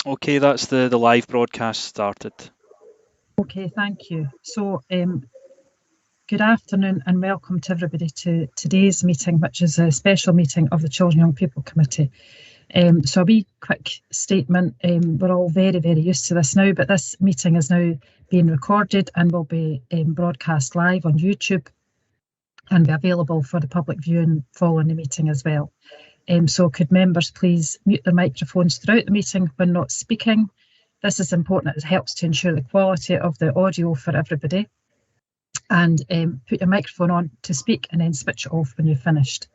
Okay, that's the live broadcast started. Okay, thank you. So, good afternoon and welcome to everybody to today's meeting, which is a special meeting of the Children and Young People Committee. So a wee quick statement. We're all very, very used to this now, but this meeting is now being recorded and will be broadcast live on YouTube and be available for the public viewing following the meeting as well. So could members please mute their microphones throughout the meeting when not speaking. This is important, it helps to ensure the quality of the audio for everybody. And put your microphone on to speak and then switch it off when you're finished.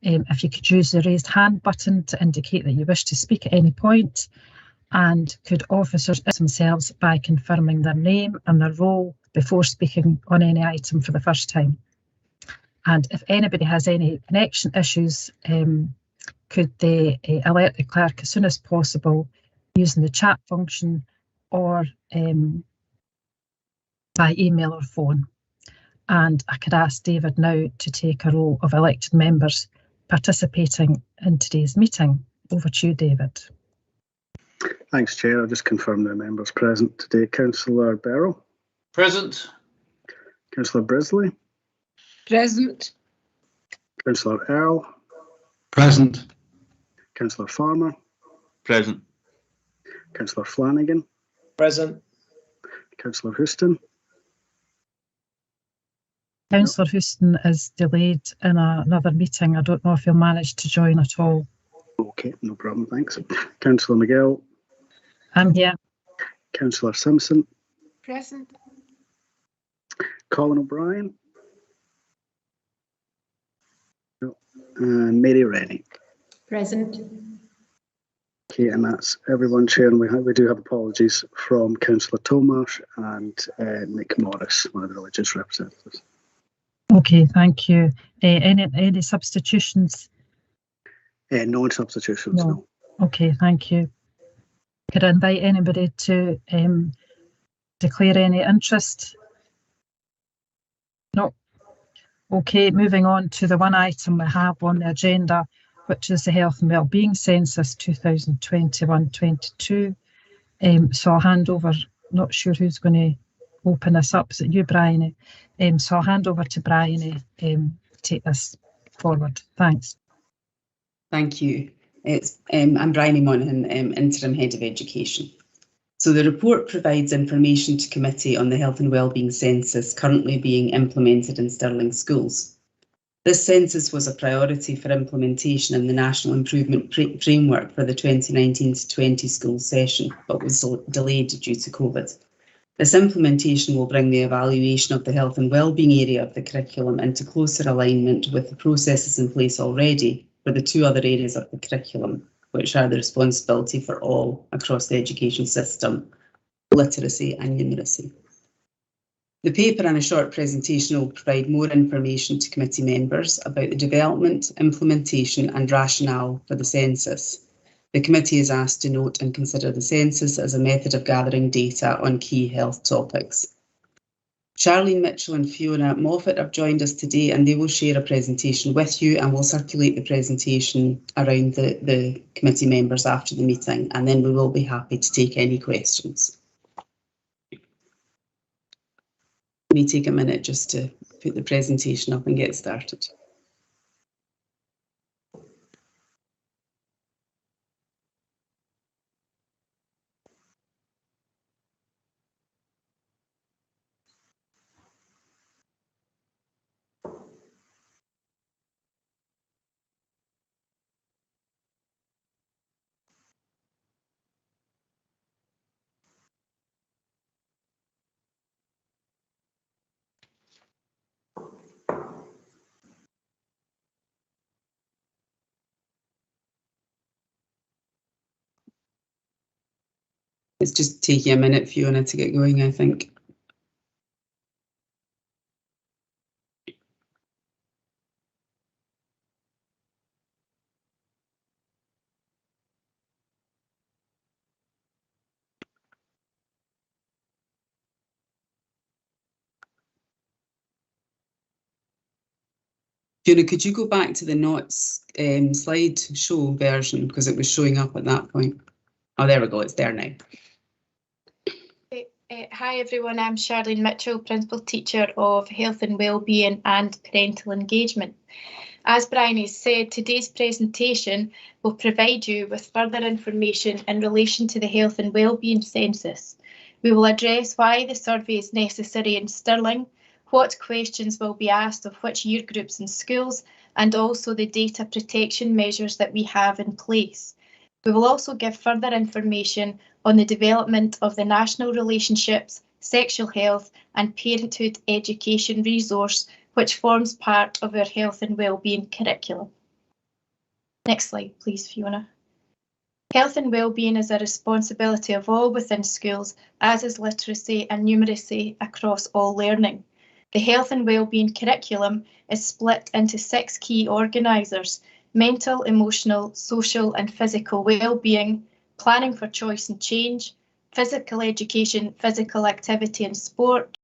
If you could use the raised hand button to indicate that you wish to speak at any point, and could officers introduce themselves by confirming their name and their role before speaking on any item for the first time. And if anybody has any connection issues, could they alert the clerk as soon as possible using the chat function or by email or phone. And I could ask David now to take a roll of elected members participating in today's meeting. Over to you, David. Thanks, Chair. I'll just confirm the members present today. Councillor Barrow. Present. Councillor Brisley. Present. Councillor Earl. Present. Councillor Farmer. Present. Councillor Flanagan. Present. Councillor Houston. Councillor Houston is delayed in another meeting. I don't know if he'll manage to join at all. Okay, no problem, thanks. Councillor McGill. I'm here. Councillor Simpson. Present. Colin O'Brien. And Mary Rennie. Present. Okay, and that's everyone, Chair. And we do have apologies from Councillor Tomarsh and Nick Morris, one of the religious representatives. Okay, thank you. Any substitutions? No substitutions, no. Okay, thank you. Could I invite anybody to declare any interest? No. Okay, moving on to the one item we have on the agenda, which is the Health and Wellbeing Census 2021-22. So I'll hand over, not sure who's going to open this up. Is it you, Bryony? So I'll hand over to Bryony to take this forward. Thanks. Thank you. I'm Bryony Monaghan, Interim Head of Education. So the report provides information to committee on the Health and Wellbeing Census currently being implemented in Stirling schools. This census was a priority for implementation in the National Improvement Framework for the 2019-20 school session, but was delayed due to COVID. This implementation will bring the evaluation of the health and wellbeing area of the curriculum into closer alignment with the processes in place already for the two other areas of the curriculum, which are the responsibility for all across the education system, literacy and numeracy. The paper and a short presentation will provide more information to committee members about the development, implementation and rationale for the census. The committee is asked to note and consider the census as a method of gathering data on key health topics. Charlene Mitchell and Fiona Moffat have joined us today and they will share a presentation with you, and we'll circulate the presentation around the committee members after the meeting, and then we will be happy to take any questions. Let me take a minute just to put the presentation up and get started. It's just taking a minute, Fiona, to get going, I think. Fiona, could you go back to the notes slideshow version, because it was showing up at that point? Oh, there we go. It's there now. Hi everyone, I'm Charlene Mitchell, Principal Teacher of Health and Wellbeing and Parental Engagement. As Brian has said, today's presentation will provide you with further information in relation to the Health and Wellbeing Census. We will address why the survey is necessary in Stirling, what questions will be asked of which year groups in schools, and also the data protection measures that we have in place. We will also give further information on the development of the National Relationships, Sexual Health and Parenthood Education resource, which forms part of our health and wellbeing curriculum. Next slide, please, Fiona. Health and wellbeing is a responsibility of all within schools, as is literacy and numeracy across all learning. The health and wellbeing curriculum is split into 6 key organisers: mental, emotional, social and physical wellbeing, planning for choice and change, physical education, physical activity and sport,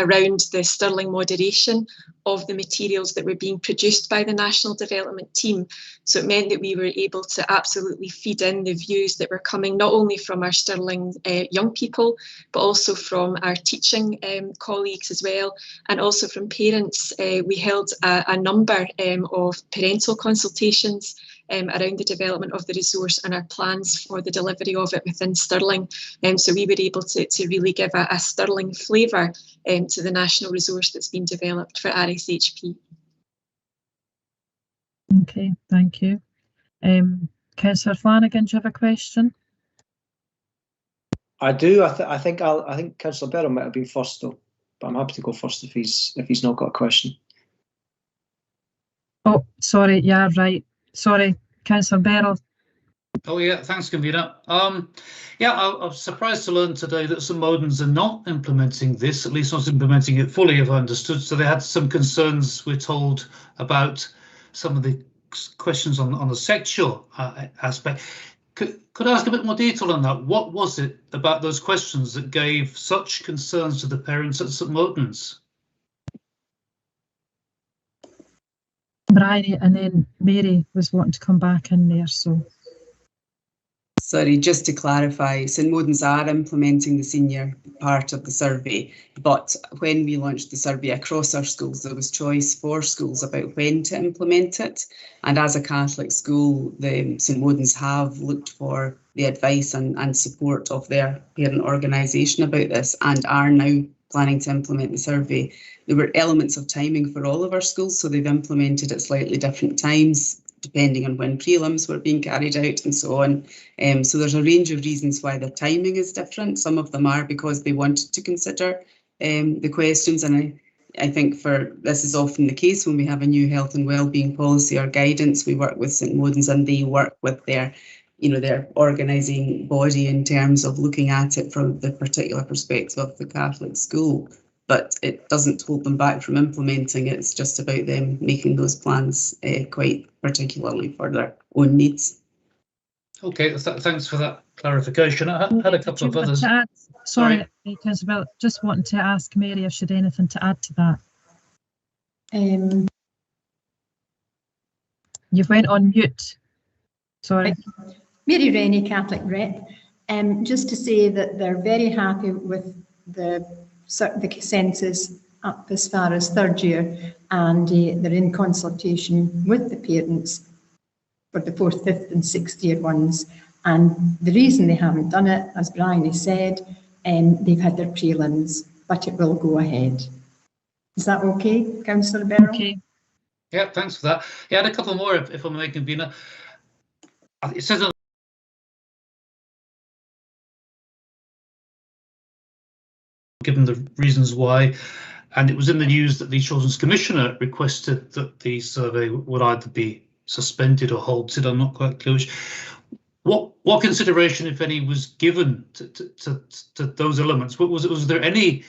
around the Stirling moderation of the materials that were being produced by the National Development Team. So it meant that we were able to absolutely feed in the views that were coming not only from our Stirling young people, but also from our teaching colleagues as well, and also from parents. We held a number of parental consultations around the development of the resource and our plans for the delivery of it within Stirling. So we were able to really give a Stirling flavour to the national resource that's been developed for RSHP. Okay, thank you. Councillor Flanagan, do you have a question? I do. I think Councillor Beryl might have been first though, but I'm happy to go first if he's not got a question. Oh, sorry. Yeah, right. Sorry, Councillor Beryl. Oh yeah, thanks, convener. Yeah, I was surprised to learn today that St Modens are not implementing this, at least not implementing it fully, if I understood. So they had some concerns, we're told, about some of the questions on the sexual aspect. Could I ask a bit more detail on that? What was it about those questions that gave such concerns to the parents at St Modens? Bryony, and then Mary was wanting to come back in there, so. Sorry, just to clarify, St Modens are implementing the senior part of the survey, but when we launched the survey across our schools, there was choice for schools about when to implement it. And as a Catholic school, the St Modens have looked for the advice and support of their parent organisation about this and are now planning to implement the survey. There were elements of timing for all of our schools, so they've implemented at slightly different times, depending on when prelims were being carried out and so on. So there's a range of reasons why the timing is different. Some of them are because they wanted to consider the questions, and I think this is often the case when we have a new health and wellbeing policy or guidance. We work with St Modens and they work with their organising body in terms of looking at it from the particular perspective of the Catholic school. But it doesn't hold them back from implementing it. It's just about them making those plans quite particularly for their own needs. Okay, thanks for that clarification. I had a couple of others. Sorry, Councillor, just wanting to ask Mary if she had anything to add to that. You've went on mute. Sorry. Mary Rennie, Catholic Rep. Just to say that they're very happy with the census up as far as third year, and they're in consultation with the parents for the fourth, fifth and sixth year ones. And the reason they haven't done it, as Bryony said, they've had their prelims, but it will go ahead. Is that okay, Councillor Beryl? Okay. Yeah, thanks for that. Yeah, I had a couple more if I'm making Convener. It says on given the reasons why, and it was in the news that the Children's Commissioner requested that the survey would either be suspended or halted. I'm not quite clear. What consideration, if any, was given to those elements? Was there any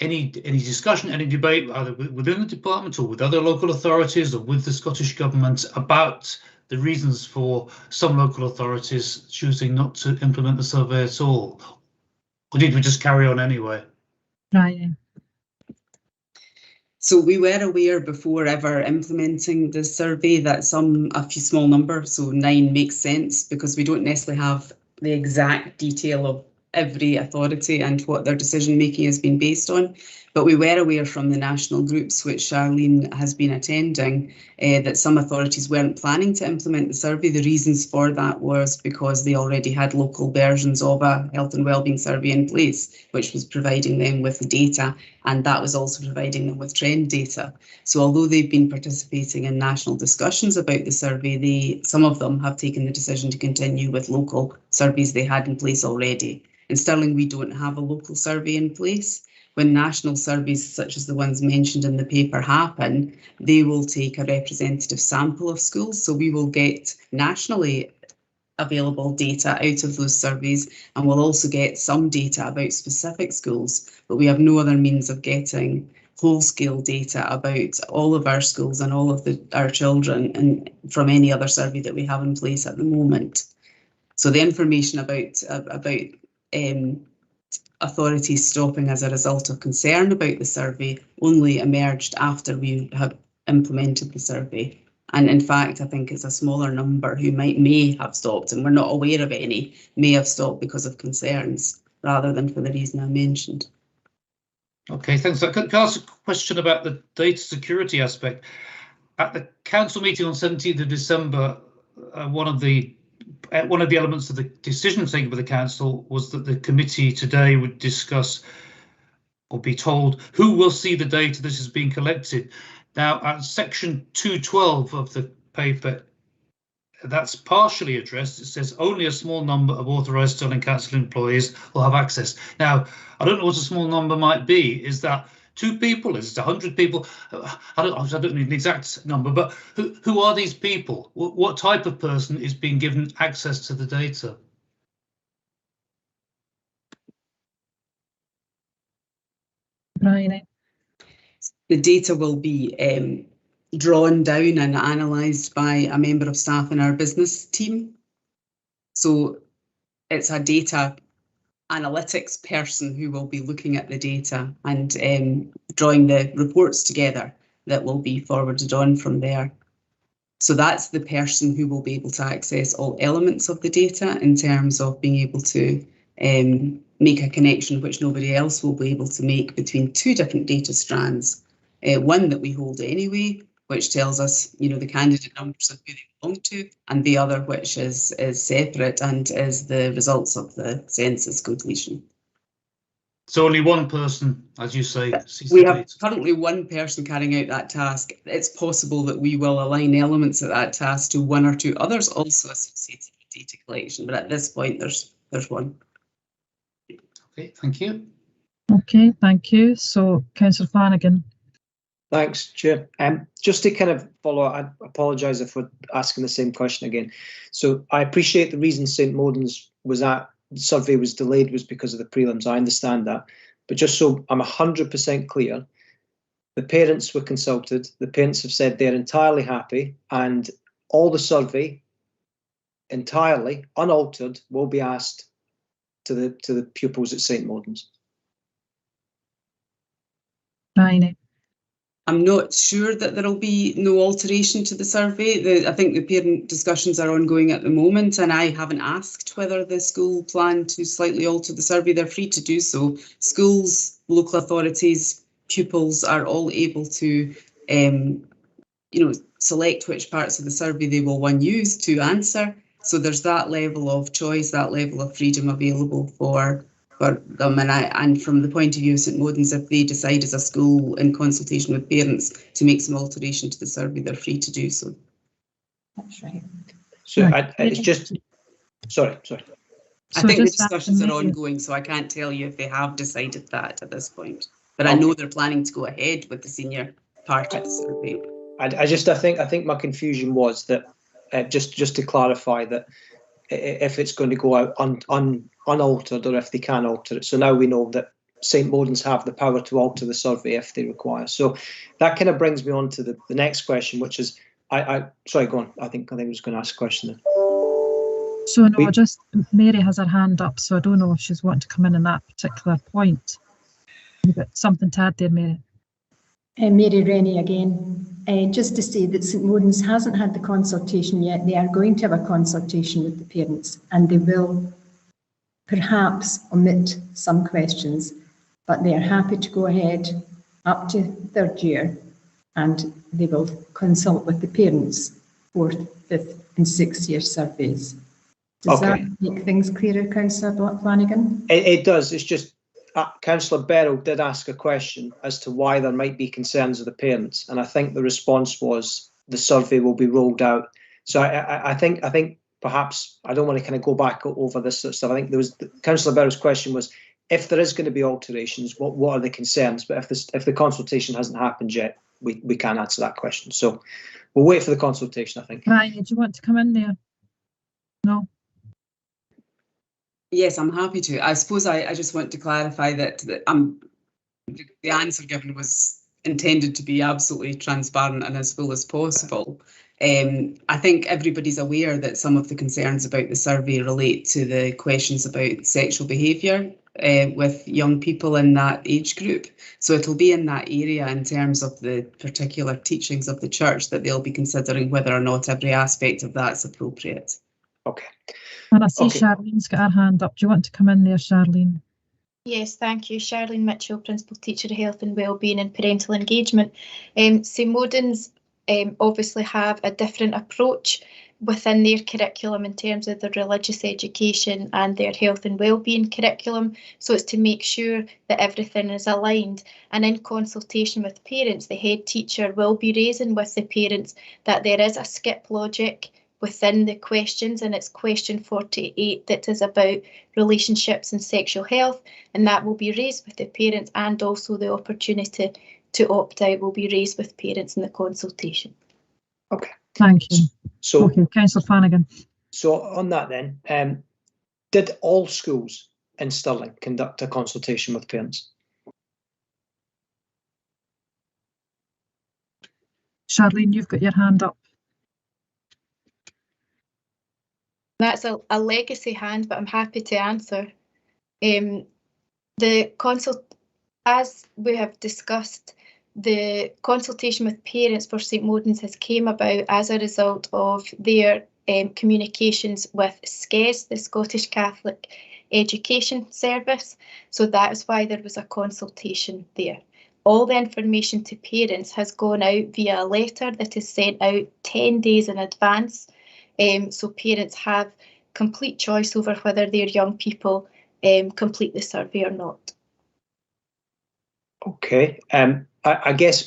discussion, any debate, either within the department or with other local authorities or with the Scottish Government about the reasons for some local authorities choosing not to implement the survey at all? Or did we just carry on anyway? Right. So we were aware before ever implementing the survey that a few small numbers, so 9 makes sense, because we don't necessarily have the exact detail of every authority and what their decision making has been based on. But we were aware from the national groups, which Charlene has been attending, that some authorities weren't planning to implement the survey. The reasons for that was because they already had local versions of a health and wellbeing survey in place, which was providing them with the data, and that was also providing them with trend data. So although they've been participating in national discussions about the survey, some of them have taken the decision to continue with local surveys they had in place already. In Stirling, we don't have a local survey in place. When national surveys such as the ones mentioned in the paper happen, they will take a representative sample of schools. So we will get nationally available data out of those surveys, and we'll also get some data about specific schools, but we have no other means of getting whole-scale data about all of our schools and all of our children and from any other survey that we have in place at the moment. So the information about authorities stopping as a result of concern about the survey only emerged after we have implemented the survey. And in fact, I think it's a smaller number who may have stopped, and we're not aware of any, may have stopped because of concerns rather than for the reason I mentioned. Okay, thanks. Can I ask a question about the data security aspect? At the council meeting on 17th of December, one of the elements of the decision taken by the council was that the committee today would discuss or be told who will see the data that is being collected. Now, at section 212 of the paper, that's partially addressed. It says only a small number of authorised Stirling Council employees will have access. Now, I don't know what a small number might be. Is that 2 people? Is it 100 people? I don't need an exact number, but who are these people? What type of person is being given access to the data? Bryony. The data will be drawn down and analysed by a member of staff in our business team. So it's a data analytics person who will be looking at the data and drawing the reports together that will be forwarded on from there. So that's the person who will be able to access all elements of the data in terms of being able to make a connection which nobody else will be able to make between 2 different data strands. One that we hold anyway, which tells us, you know, the candidate numbers of who they belong to, and the other which is separate and is the results of the census completion. So only one person, as you say, sees we the have data. Currently one person carrying out that task. It's possible that we will align elements of that task to 1 or 2 others also associated with data collection, but at this point there's one. Okay, thank you. Okay, thank you. So, Councillor Flanagan. Thanks, Chair. Just to kind of follow, I apologise if we're asking the same question again. So I appreciate the reason St Modens the survey was delayed was because of the prelims. I understand that. But just so I'm 100% clear, the parents were consulted. The parents have said they're entirely happy, and all the survey, entirely unaltered, will be asked to the pupils at St Modens. Bryony. I'm not sure that there will be no alteration to the survey. I think the parent discussions are ongoing at the moment, and I haven't asked whether the school plan to slightly alter the survey. They're free to do so. Schools, local authorities, pupils are all able to, select which parts of the survey they will use to answer. So there's that level of choice, that level of freedom available for them, and from the point of view of St Modens, if they decide as a school in consultation with parents to make some alteration to the survey, they're free to do so. That's right. So it's just, sorry. I think the discussions are ongoing, so I can't tell you if they have decided that at this point. But I know they're planning to go ahead with the senior part of the survey. I think my confusion was that just to clarify that if it's going to go out unaltered or if they can alter it. So now we know that St Modens have the power to alter the survey if they require. So that kind of brings me on to the next question, which is, sorry, go on. I think I was going to ask a question then. So no, Mary has her hand up, so I don't know if she's wanting to come in on that particular point. You've got something to add there, Mary. Mary Rennie again. Just to say that St Modens hasn't had the consultation yet. They are going to have a consultation with the parents, and they will perhaps omit some questions, but they are happy to go ahead up to 3rd year, and they will consult with the parents 4th, 5th and 6th year surveys. Does that make things clearer, Councillor Flanagan? It does. It's just Councillor Beryl did ask a question as to why there might be concerns of the parents, and I think the response was the survey will be rolled out. So I think perhaps I don't want to kind of go back over this sort of stuff. I think there was Councillor Beryl's question was, if there is going to be alterations, what are the concerns? But if the consultation hasn't happened yet, we can't answer that question. So we'll wait for the consultation, I think. Ryan, do you want to come in there? No. Yes, I'm happy to. I suppose I just want to clarify that the answer given was intended to be absolutely transparent and as full as possible. I think everybody's aware that some of the concerns about the survey relate to the questions about sexual behaviour with young people in that age group. So it'll be in that area in terms of the particular teachings of the church that they'll be considering whether or not every aspect of that's appropriate. Okay. And I see Charlene's got her hand up. Do you want to come in there, Charlene? Yes, thank you. Charlene Mitchell, Principal Teacher of Health and Wellbeing and Parental Engagement. St Modens obviously have a different approach within their curriculum in terms of their religious education and their health and wellbeing curriculum. So it's to make sure that everything is aligned, and in consultation with parents, the head teacher will be raising with the parents that there is a skip logic within the questions, and it's question 48 that is about relationships and sexual health, and that will be raised with the parents, and also the opportunity to opt out will be raised with parents in the consultation. Okay. Thank you. So, okay, Councillor Flanagan. So on that then, did all schools in Stirling conduct a consultation with parents? Charlene, you've got your hand up. That's a legacy hand, but I'm happy to answer. As we have discussed, the consultation with parents for St Modens has came about as a result of their communications with SCES, the Scottish Catholic Education Service. So that is why there was a consultation there. All the information to parents has gone out via a letter that is sent out 10 days in advance. So parents have complete choice over whether their young people complete the survey or not. Okay. I guess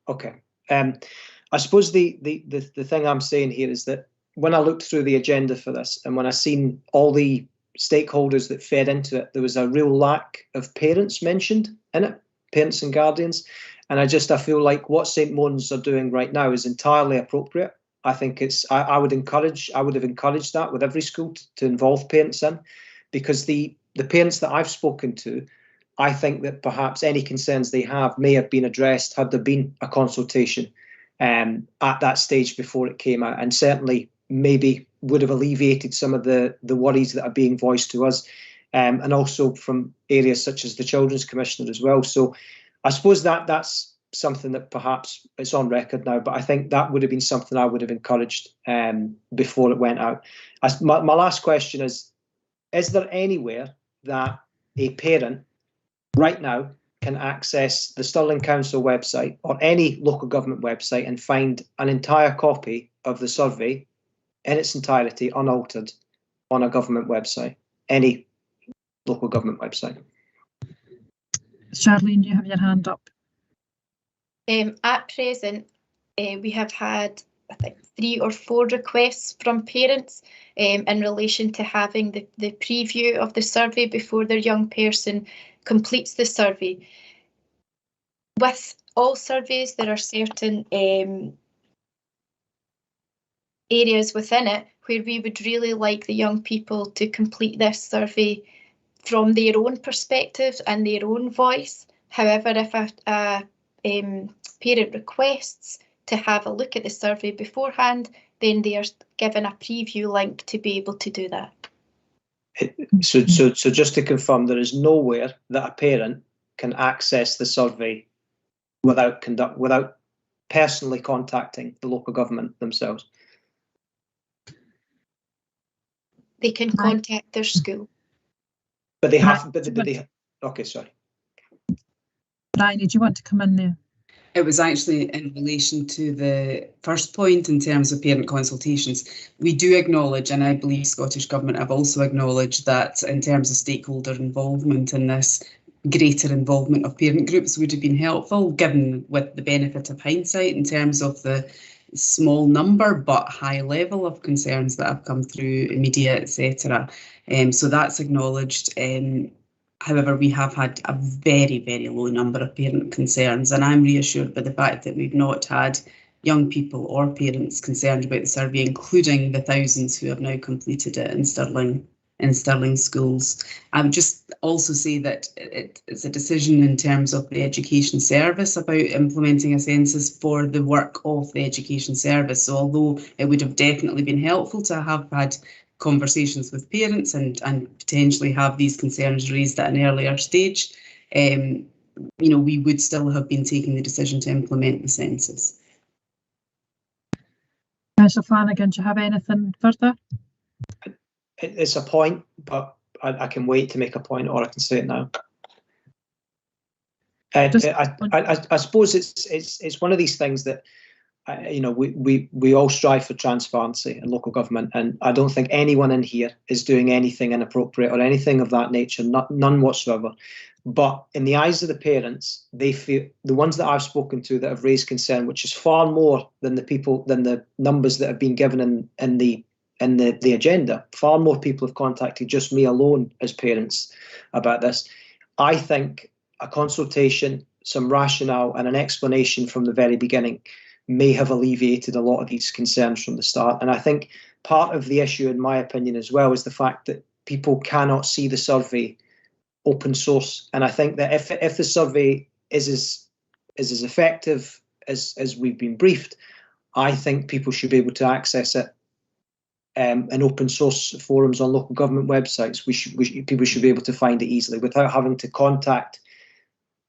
okay. I suppose the thing I'm saying here is that when I looked through the agenda for this, and when I seen all the stakeholders that fed into it, there was a real lack of parents mentioned in it, parents and guardians. And I feel like what St Modens are doing right now is entirely appropriate. I think I would have encouraged that with every school to involve parents in, because the parents that I've spoken to, I think that perhaps any concerns they have may have been addressed had there been a consultation at that stage before it came out, and certainly maybe would have alleviated some of the worries that are being voiced to us, and also from areas such as the Children's Commissioner as well. So I suppose that's something that perhaps it's on record now, but I think that would have been something I would have encouraged before it went out. My last question is there anywhere that a parent right now can access the Stirling Council website or any local government website and find an entire copy of the survey in its entirety, unaltered, on a government website, any local government website? Charlene, you have your hand up. At present, we have had, I think, 3 or 4 requests from parents in relation to having the preview of the survey before their young person completes the survey. With all surveys, there are certain areas within it where we would really like the young people to complete this survey from their own perspective and their own voice. However, if a parent requests to have a look at the survey beforehand, then they are given a preview link to be able to do that. So just to confirm, there is nowhere that a parent can access the survey without personally contacting the local government themselves. They can contact their school. But they have. Okay, sorry. Bryony, do you want to come in there? It was actually in relation to the first point in terms of parent consultations. We do acknowledge, and I believe Scottish Government have also acknowledged, that in terms of stakeholder involvement in this, greater involvement of parent groups would have been helpful, given with the benefit of hindsight in terms of the small number but high level of concerns that have come through, media, etc. So that's acknowledged. However, we have had a very, very low number of parent concerns, and I'm reassured by the fact that we've not had young people or parents concerned about the survey, including the thousands who have now completed it in Stirling. in Stirling schools. I would just also say that it's a decision in terms of the education service about implementing a census for the work of the education service. So although it would have definitely been helpful to have had conversations with parents and potentially have these concerns raised at an earlier stage, we would still have been taking the decision to implement the census. Councillor Flanagan, do you have anything further? It's a point, but I can wait to make a point, or I can say it now. I suppose it's one of these things that we all strive for transparency in local government, and I don't think anyone in here is doing anything inappropriate or anything of that nature, none whatsoever. But in the eyes of the parents, they feel, the ones that I've spoken to that have raised concern, which is far more than the numbers that have been given in the agenda. Far more people have contacted just me alone as parents about this. I think a consultation, some rationale and an explanation from the very beginning may have alleviated a lot of these concerns from the start. And I think part of the issue, in my opinion, as well, is the fact that people cannot see the survey open source. And I think that if the survey is as effective as we've been briefed, I think people should be able to access it in open source forums on local government websites. People should be able to find it easily without having to contact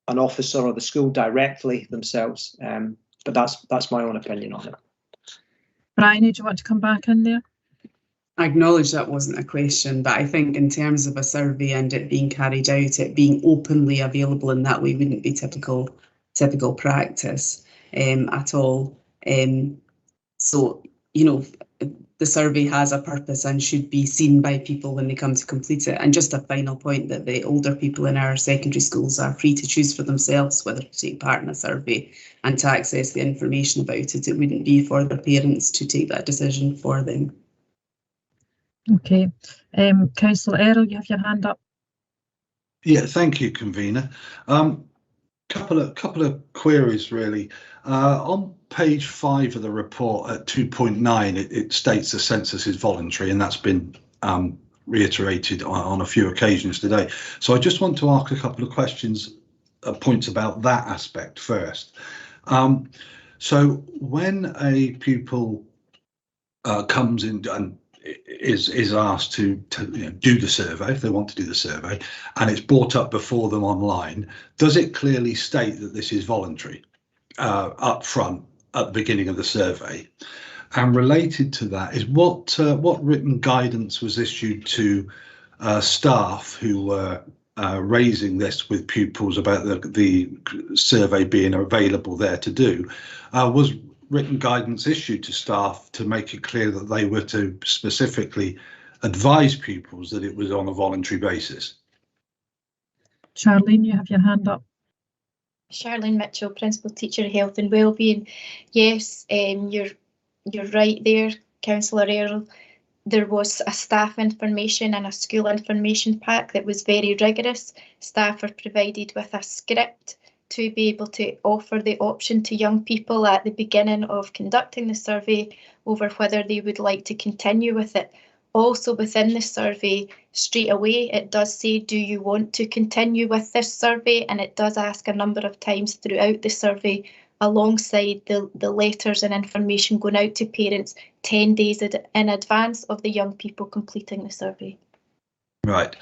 an officer or the school directly themselves. But that's my own opinion on it. Bryony, do you want to come back in there? I acknowledge that wasn't a question, but I think in terms of a survey and it being carried out, it being openly available in that way wouldn't be typical practice at all. So, the survey has a purpose and should be seen by people when they come to complete it. And just a final point, that the older people in our secondary schools are free to choose for themselves whether to take part in a survey and to access the information about it. It wouldn't be for the parents to take that decision for them. Okay. Councillor Errol, you have your hand up. Yeah, thank you, convener. Couple of queries really. On page 5 of the report at 2.9, it states the census is voluntary, and that's been reiterated on a few occasions today. So I just want to ask a couple of points about that aspect first. So when a pupil comes in and is asked to do the survey, if they want to do the survey, and it's brought up before them online, does it clearly state that this is voluntary up front at the beginning of the survey? And related to that is what written guidance was issued to staff who were raising this with pupils about the survey being available there to do? Was written guidance issued to staff to make it clear that they were to specifically advise pupils that it was on a voluntary basis? Charlene, you have your hand up. Charlene Mitchell, Principal Teacher of Health and Wellbeing. Yes, you're right there, Councillor Errol. There was a staff information and a school information pack that was very rigorous. Staff are provided with a script to be able to offer the option to young people at the beginning of conducting the survey over whether they would like to continue with it. Also within the survey, straight away, it does say, do you want to continue with this survey? And it does ask a number of times throughout the survey, alongside the letters and information going out to parents 10 days in advance of the young people completing the survey. Right.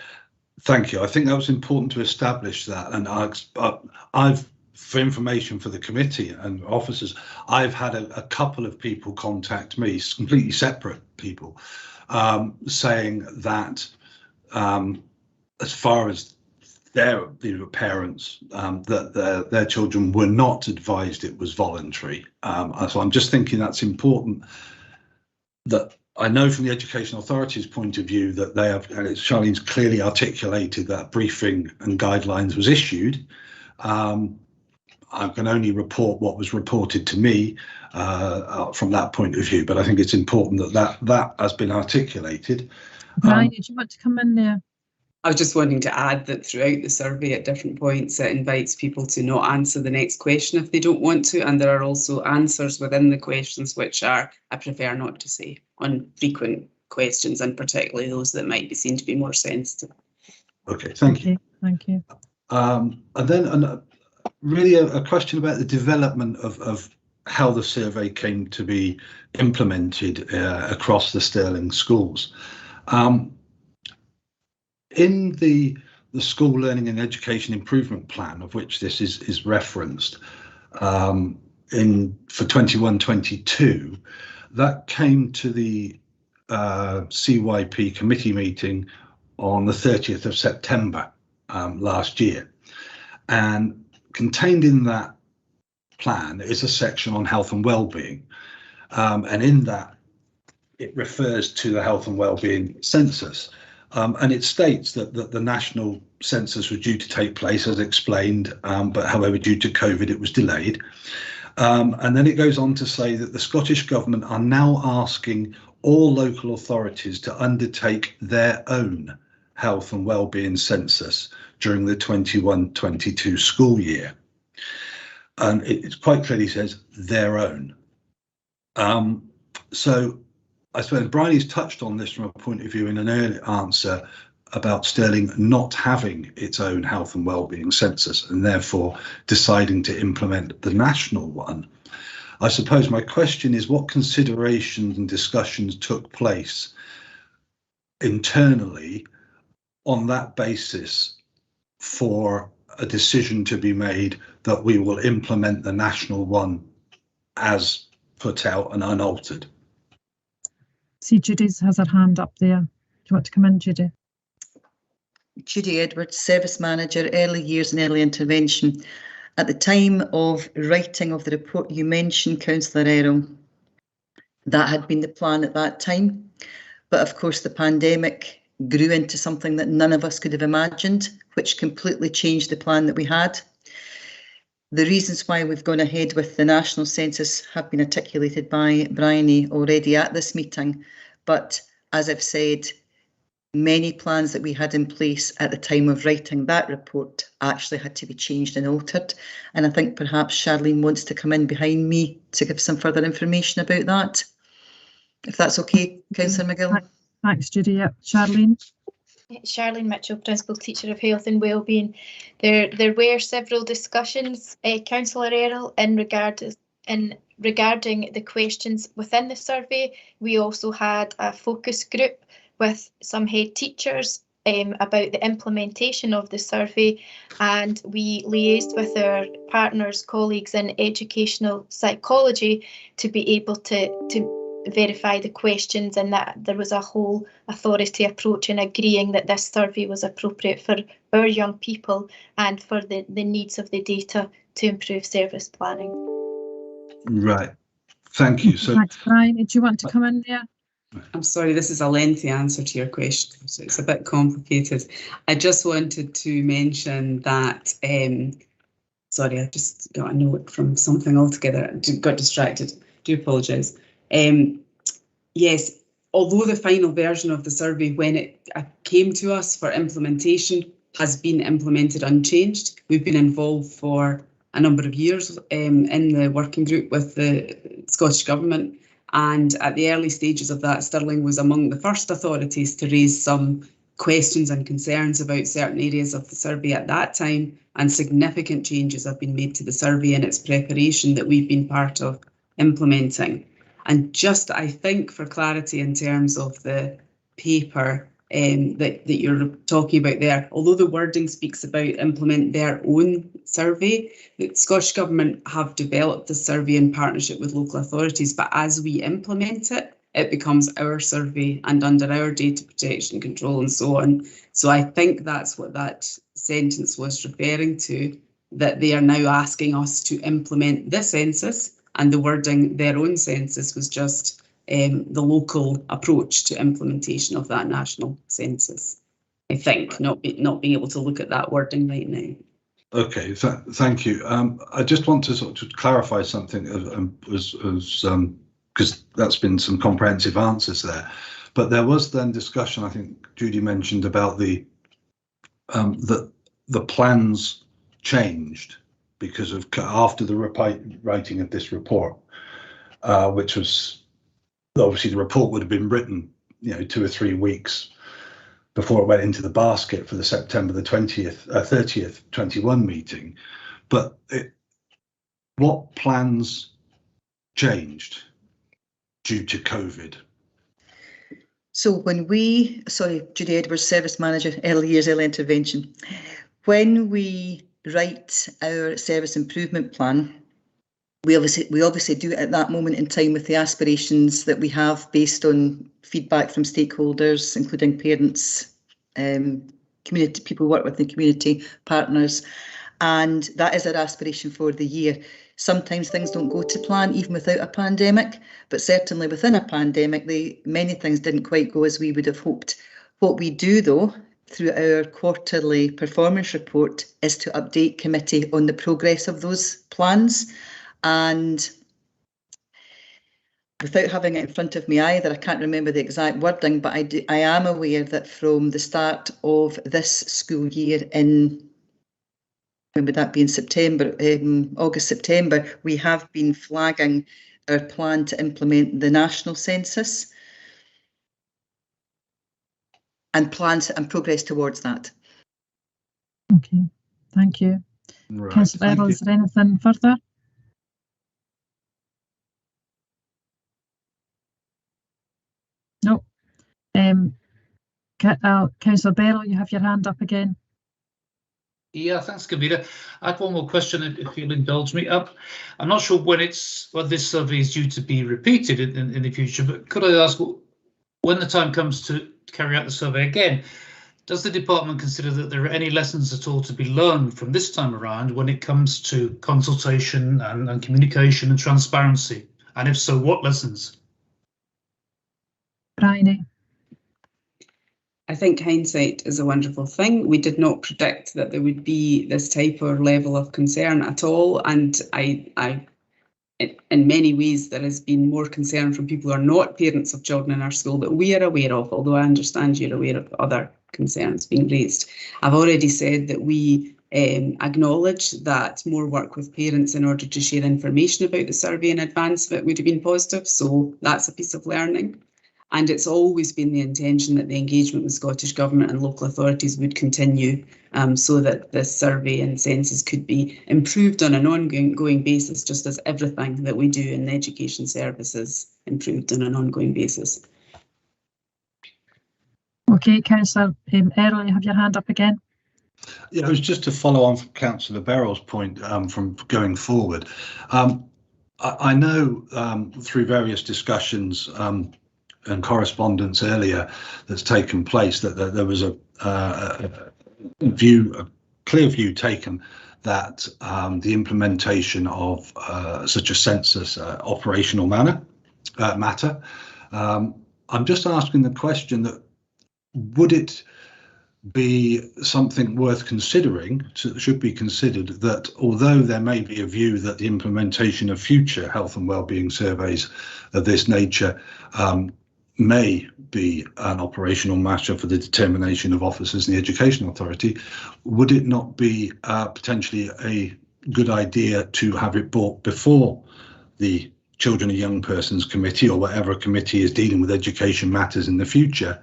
Thank you. I think that was important to establish that. And I've, for information for the committee and officers, I've had a couple of people contact me, completely separate people, saying that as far as their parents, that their children were not advised it was voluntary. So I'm just thinking that's important, that I know from the Education Authority's point of view that they have, and Charlene's clearly articulated that briefing and guidelines was issued. I can only report what was reported to me from that point of view, but I think it's important that has been articulated. Brian, did you want to come in there? I was just wanting to add that throughout the survey at different points, it invites people to not answer the next question if they don't want to, and there are also answers within the questions which are, I prefer not to say, on frequent questions, and particularly those that might be seen to be more sensitive. Okay, thank you. Thank you. And then really a question about the development of how the survey came to be implemented across the Stirling schools. In the School Learning and Education Improvement Plan, of which this is referenced, for 21-22, that came to the CYP committee meeting on the 30th of September last year. And contained in that plan is a section on health and well-being. And in that, it refers to the health and well-being census. And it states that the national census was due to take place, as explained, but however, due to COVID, it was delayed. And then it goes on to say that the Scottish Government are now asking all local authorities to undertake their own health and wellbeing census during the 21-22 school year. And it quite clearly says their own. So I suppose Bryony's touched on this from a point of view in an earlier answer about Stirling not having its own health and wellbeing census and therefore deciding to implement the national one. I suppose my question is, what considerations and discussions took place internally on that basis for a decision to be made that we will implement the national one as put out and unaltered? See, Judy has her hand up there. Do you want to come in, Judy? Judy Edwards, Service Manager, Early Years and Early Intervention. At the time of writing of the report you mentioned, Councillor Errol, that had been the plan at that time. But of course, the pandemic grew into something that none of us could have imagined, which completely changed the plan that we had. The reasons why we've gone ahead with the national census have been articulated by Bryony already at this meeting. But as I've said, many plans that we had in place at the time of writing that report actually had to be changed and altered. And I think perhaps Charlene wants to come in behind me to give some further information about that. If that's okay, Councillor McGill. Thanks, Judy. Yep. Charlene. Charlene Mitchell, Principal Teacher of Health and Wellbeing. There were several discussions, Councillor Errol, regarding the questions within the survey. We also had a focus group with some head teachers about the implementation of the survey, and we liaised with our partners, colleagues in educational psychology to be able to verify the questions, and that there was a whole authority approach in agreeing that this survey was appropriate for our young people and for the needs of the data to improve service planning. Right, thank you. So, thanks, Brian. Do you want to come in there? I'm sorry, this is a lengthy answer to your question, so it's a bit complicated. I just wanted to mention that, sorry, I just got a note from something altogether, got distracted, do apologise. Yes, although the final version of the survey, when it came to us for implementation, has been implemented unchanged, we've been involved for a number of years in the working group with the Scottish Government. And at the early stages of that, Stirling was among the first authorities to raise some questions and concerns about certain areas of the survey at that time, and significant changes have been made to the survey and its preparation that we've been part of implementing. And just, I think, for clarity in terms of the paper that you're talking about there, although the wording speaks about implement their own survey, the Scottish Government have developed the survey in partnership with local authorities, but as we implement it, it becomes our survey and under our data protection control and so on. So I think that's what that sentence was referring to, that they are now asking us to implement the census, and the wording their own census was just the local approach to implementation of that national census. I think, not being able to look at that wording right now. Okay, thank you. I just want to sort of clarify something, because that's been some comprehensive answers there. But there was then discussion, I think Judy mentioned, about the plans changed because of after the writing of this report, which was obviously the report would have been written 2 or 3 weeks before it went into the basket for the September the 30th 21 meeting. But what plans changed due to COVID? So Judy Edwards, Service Manager, Early Years, Early Intervention. When we write our service improvement plan, we obviously do it at that moment in time with the aspirations that we have based on feedback from stakeholders, including parents, community people who work with the community, partners, and that is our aspiration for the year. Sometimes things don't go to plan even without a pandemic, but certainly within a pandemic, many things didn't quite go as we would have hoped. What we do though, through our quarterly performance report, is to update committee on the progress of those plans. And without having it in front of me either, I can't remember the exact wording, but I am aware that from the start of this school year when would that be, in September, August, September, we have been flagging our plan to implement the national census and plans and progress towards that. Okay, thank you. Right. Councillor Errol, is there anything further? No. Councillor Beryl, you have your hand up again. Yeah, thanks, Convener. I have one more question, if you'll indulge me. I'm not sure when this survey is due to be repeated in the future, but could I ask, when the time comes to carry out the survey again, does the department consider that there are any lessons at all to be learned from this time around when it comes to consultation and communication and transparency? And if so, what lessons? Bryony. I think hindsight is a wonderful thing. We did not predict that there would be this type or level of concern at all. And in many ways, there has been more concern from people who are not parents of children in our school that we are aware of, although I understand you're aware of other concerns being raised. I've already said that we acknowledge that more work with parents in order to share information about the survey in advance of it would have been positive. So that's a piece of learning. And it's always been the intention that the engagement with Scottish Government and local authorities would continue, so that this survey and census could be improved on an ongoing basis, just as everything that we do in the education services improved on an ongoing basis. Okay, Councillor Errol, you have your hand up again. Yeah, it was just to follow on from Councillor Beryl's point from going forward. I know through various discussions and correspondence earlier that's taken place that there was a clear view taken that the implementation of such a census operational matter. I'm just asking the question that would it be something worth considering, should be considered, that although there may be a view that the implementation of future health and wellbeing surveys of this nature may be an operational matter for the determination of officers in the Education Authority, would it not be potentially a good idea to have it brought before the Children and Young Persons Committee or whatever committee is dealing with education matters in the future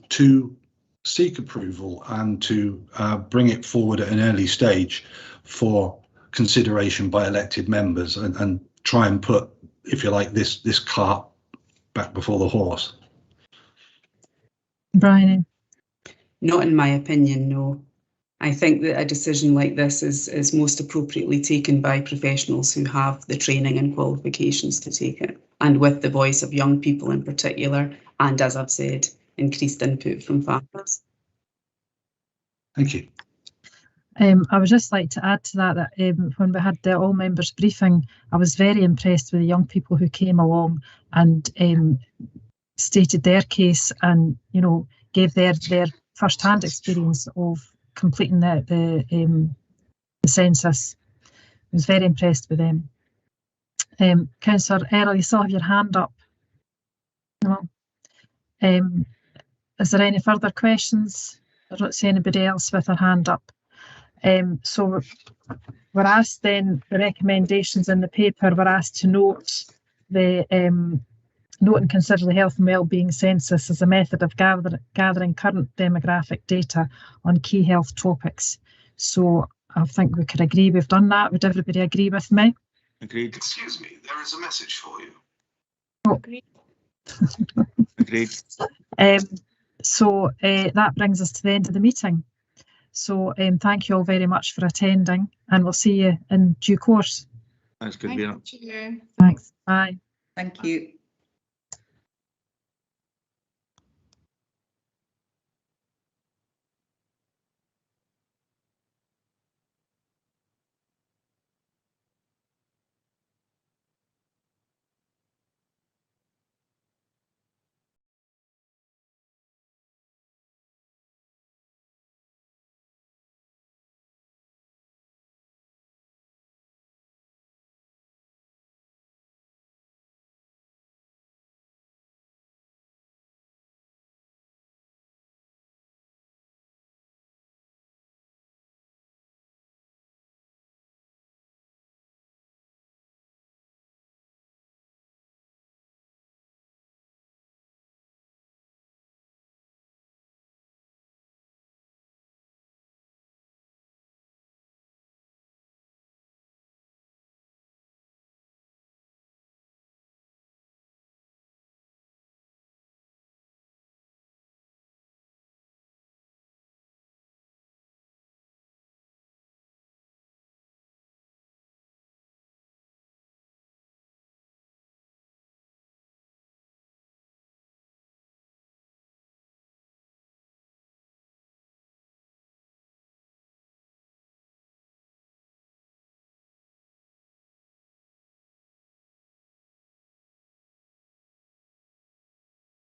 to seek approval and to bring it forward at an early stage for consideration by elected members and try and put, if you like, this cart back before the horse? Bryony. Not in my opinion, no. I think that a decision like this is most appropriately taken by professionals who have the training and qualifications to take it, and with the voice of young people in particular, and as I've said, increased input from families. Thank you. I would just like to add to that when we had the all members briefing, I was very impressed with the young people who came along and stated their case and, you know, gave their first-hand experience of completing the census. I was very impressed with them. Councillor Errol, you still have your hand up. No. Is there any further questions? I don't see anybody else with their hand up. So we're asked then, the recommendations in the paper, we're asked to note the Note and consider the health and wellbeing census as a method of gathering current demographic data on key health topics. So I think we could agree we've done that. Would everybody agree with me? Agreed. Excuse me, there is a message for you. Oh. Agreed. Agreed. So that brings us to the end of the meeting. So thank you all very much for attending, and we'll see you in due course. That's good. Thank you. Thanks. Bye. Thank you.